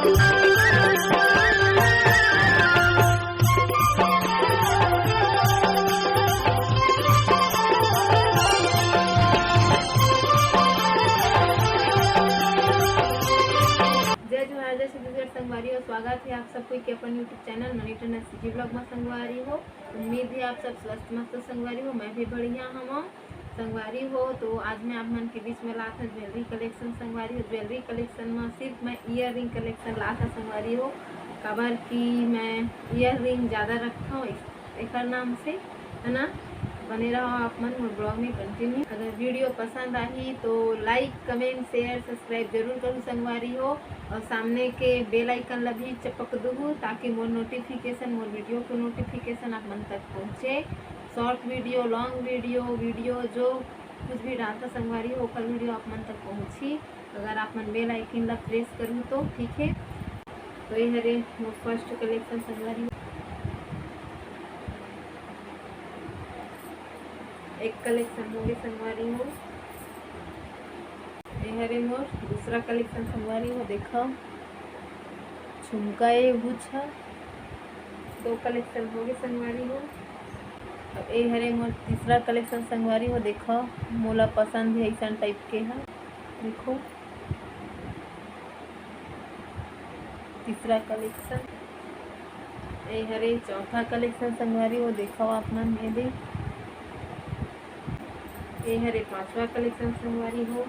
संगवारी हो, स्वागत है आप सबको के अपन यूट्यूब चैनल मनी टन सिटी ब्लॉग में संगवारी हो। उम्मीद है आप सब स्वस्थ मस्त संगवारी हो। मैं भी बढ़िया हम संगवारी हो। तो आज मैं आप मन के बीच में लाता ज्वेलरी कलेक्शन संगवारी हो। ज्वेलरी कलेक्शन में सिर्फ मैं ईयर रिंग कलेक्शन लाता संगवारी हो, काबर कि मैं ईयर रिंग ज़्यादा रखता हूँ एक नाम से, है ना। बने रहो आप मन मोर ब्लॉग में कंटिन्यू। अगर वीडियो पसंद आई तो लाइक कमेंट शेयर सब्सक्राइब जरूर करूँ संगवारी हो, और सामने के बेल आइकन ला भी चपक दूँ ताकि मोर नोटिफिकेशन मोर वीडियो को नोटिफिकेशन आप मन तक पहुँचे। शॉर्ट वीडियो लॉन्ग वीडियो जो कुछ भी डालता संगवारी हो ओकर वीडियो आप मन तक पहुँची अगर आप मन बेल आइकन ला प्रेस करूँ तो ठीक है। तो ये हरे मोर फर्स्ट कलेक्शन संगवारी एक कलेक्शन होगी संगवारी हो। हरे मोर दूसरा कलेक्शन संगवारी हो। देखो झुमका ये गुच्छा दो कलेक्शन होगी संगवारी हो। अब ये हरे मोर तीसरा कलेक्शन संगवारी हो। देखो मोला पसंद है ऐसा टाइप के है। देखो तीसरा कलेक्शन। ये हरे चौथा कलेक्शन संगवारी हो। देखो आप मन ये दे ये हरे पांचवा कलेक्शन संगवारी हो।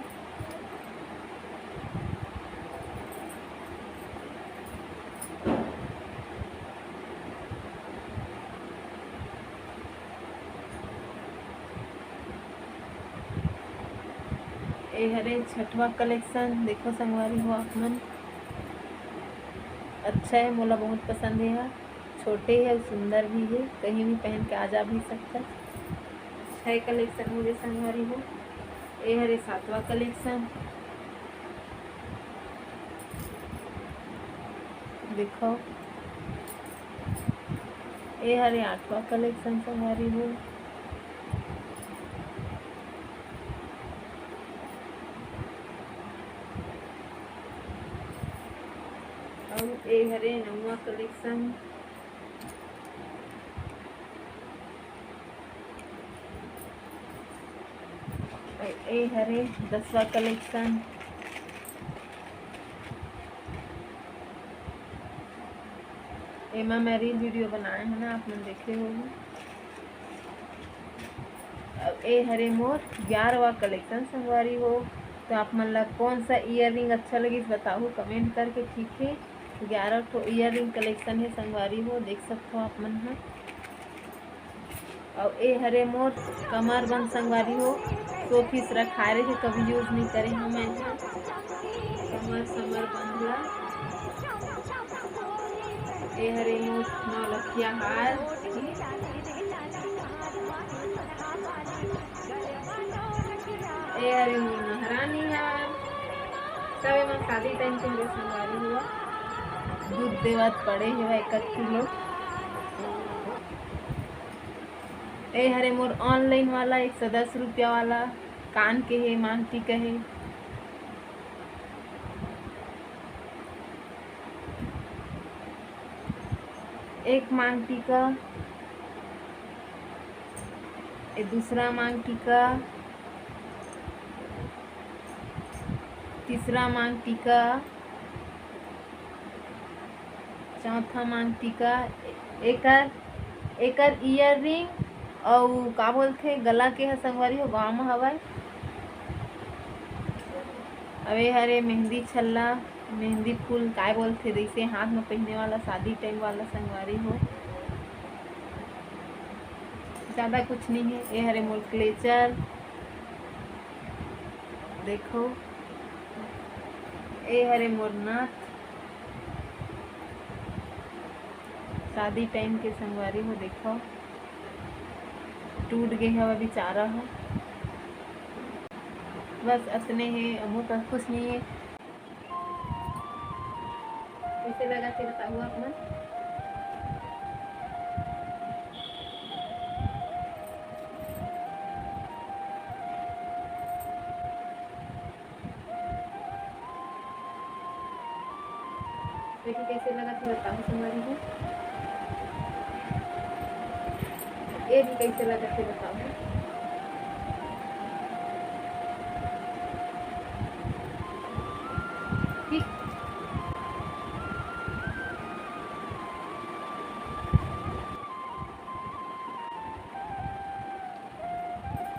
ये हरे छठवा कलेक्शन। देखो संगवारी हो आप मन अच्छा है, मोला बहुत पसंद है। छोटे है सुंदर भी है, कहीं भी पहन के आ जा भी सकता है। 6 कलेक्शन मुझे संगवारी हो। ये हरे सातवां कलेक्शन। देखो ये हरे आठवां कलेक्शन संगवारी हो। और ये हरे 9वां कलेक्शन। ये हरे 10वां कलेक्शन। एमा मैं रील वीडियो बनाए है ना, आप लोग देखे होंगे। अब ये हरे मोर 11वां कलेक्शन संगवारी हो। तो आप मन ला कौन सा ईयर रिंग अच्छा लगी बताओ कमेंट करके, ठीक है। 11 तो ईयर रिंग कलेक्शन है संगवारी हो, देख सकते हो आप मन है। और ये हरे मोर कमर बंद संगवारी हो। तो पीस रखाए रहे कभी यूज नहीं करे हम यहाँ कमर समर बंधला। ये हरे मोर नौलखिया हार। ये हरे मोर महारानी हार। सब एमा शादी टाइम के हरे संगवारी हुआ। दूध देवत पड़े हुआ 1 किलो। ये हरे मोर ऑनलाइन वाला 110 रुपया वाला कान के है, मांग टीका है। एक मांग टीका, ये दूसरा मांग टीका, तीसरा मांग टीका, चौथा मांग टीका। एकर ईयर रिंग और का बोलते गला के है संगवारी हो, गाँव में हवा। अबे हरे मेहंदी छल्ला मेहंदी फूल काय बोलते जैसे हाथ में पहनने वाला शादी टाइम वाला संगवारी हो। ज़्यादा कुछ नहीं है। ये हरे मोर क्लेचर। देखो ये हरे मोर नाथ शादी टाइम के संगवारी हो। देखो टूट गए हवा बेचारा है, बस असने है, अमो का कुछ नहीं है। कैसे लगा के बताओ आप मन। देखिए कैसे लगा थे बताओ संगवारी हो। ये भी कैसे लगा थे बताओ। ठीक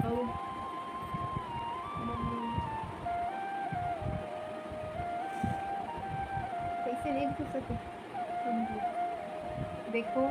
और कैसे नहीं पूछ सके। देखो